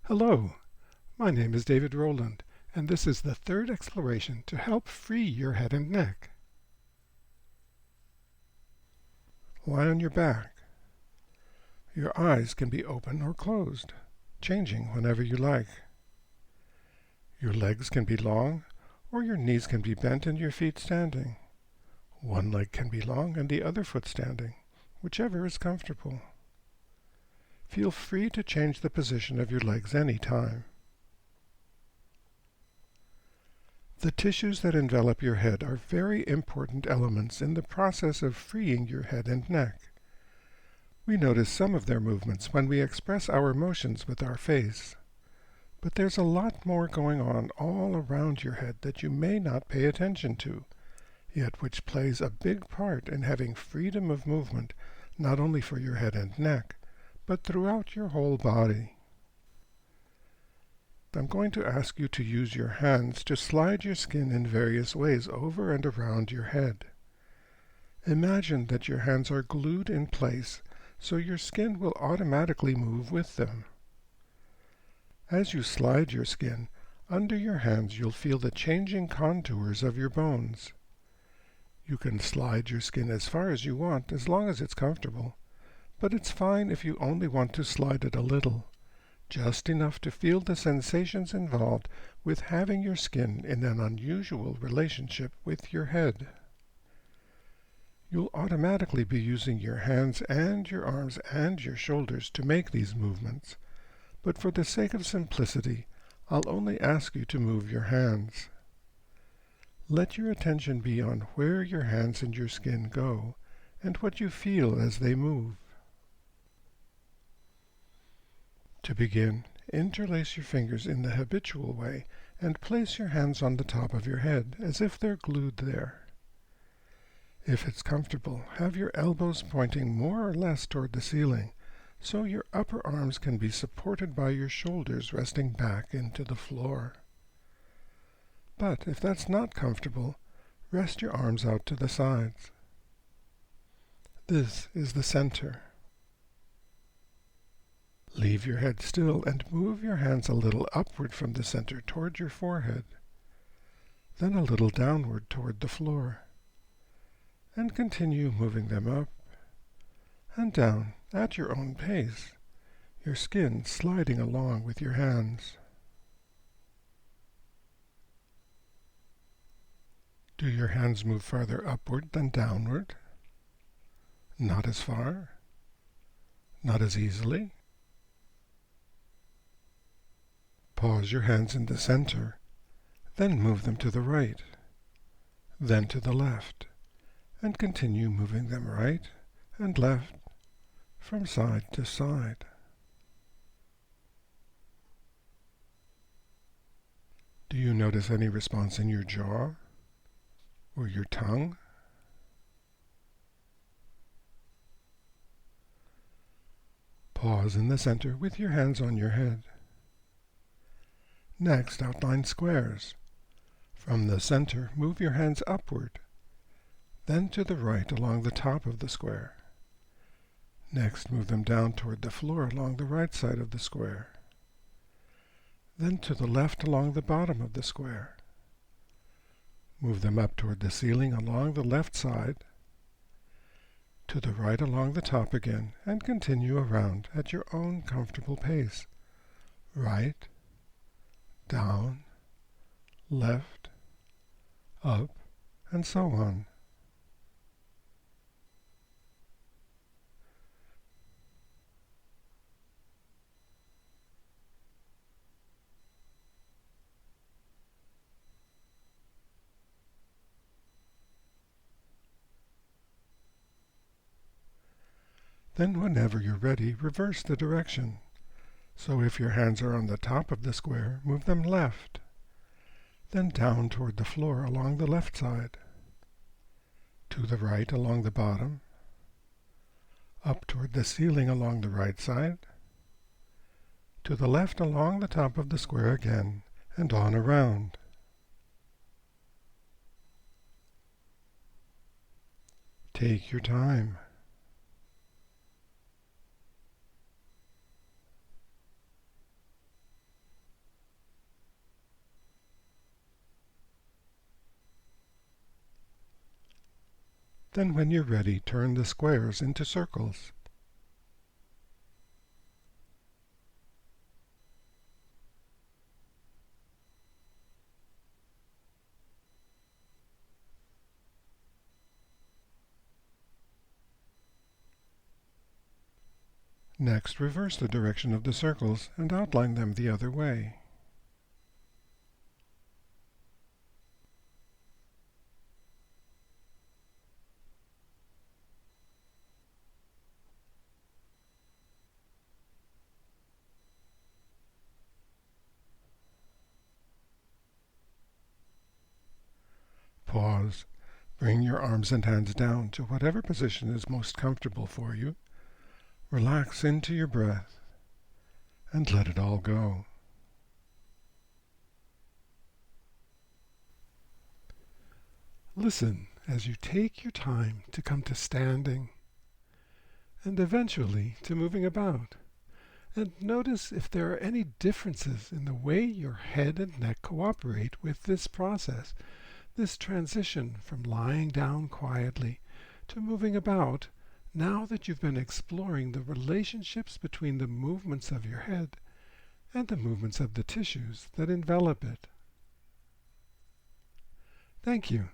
Hello, my name is David Rowland, and this is the third exploration to help free your head and neck. Lie on your back. Your eyes can be open or closed, changing whenever you like. Your legs can be long, or your knees can be bent and your feet standing. One leg can be long and the other foot standing, whichever is comfortable. Feel free to change the position of your legs any time. The tissues that envelop your head are very important elements in the process of freeing your head and neck. We notice some of their movements when we express our emotions with our face. But there's a lot more going on all around your head that you may not pay attention to, yet which plays a big part in having freedom of movement not only for your head and neck, but throughout your whole body. I'm going to ask you to use your hands to slide your skin in various ways over and around your head. Imagine that your hands are glued in place, so your skin will automatically move with them. As you slide your skin, under your hands you'll feel the changing contours of your bones. You can slide your skin as far as you want, as long as it's comfortable, but it's fine if you only want to slide it a little, just enough to feel the sensations involved with having your skin in an unusual relationship with your head. You'll automatically be using your hands and your arms and your shoulders to make these movements, but for the sake of simplicity, I'll only ask you to move your hands. Let your attention be on where your hands and your skin go and what you feel as they move. To begin, interlace your fingers in the habitual way and place your hands on the top of your head as if they're glued there. If it's comfortable, have your elbows pointing more or less toward the ceiling, so your upper arms can be supported by your shoulders resting back into the floor. But if that's not comfortable, rest your arms out to the sides. This is the center. Leave your head still and move your hands a little upward from the center toward your forehead, then a little downward toward the floor, and continue moving them up and down at your own pace, your skin sliding along with your hands. Do your hands move farther upward than downward? Not as far? Not as easily? Pause your hands in the center, then move them to the right, then to the left, and continue moving them right and left from side to side. Do you notice any response in your jaw or your tongue? Pause in the center with your hands on your head. Next, outline squares. From the center, move your hands upward, then to the right along the top of the square. Next, move them down toward the floor along the right side of the square. Then to the left along the bottom of the square. Move them up toward the ceiling along the left side, to the right along the top again, and continue around at your own comfortable pace. Right, down, left, up, and so on. Then whenever you're ready, reverse the direction. So if your hands are on the top of the square, move them left, then down toward the floor along the left side, to the right along the bottom, up toward the ceiling along the right side, to the left along the top of the square again, and on around. Take your time. Then when you're ready, turn the squares into circles. Next, reverse the direction of the circles and outline them the other way. Pause. Bring your arms and hands down to whatever position is most comfortable for you. Relax into your breath and let it all go. Listen as you take your time to come to standing and eventually to moving about. And notice if there are any differences in the way your head and neck cooperate with this process, this transition from lying down quietly to moving about, now that you've been exploring the relationships between the movements of your head and the movements of the tissues that envelop it. Thank you.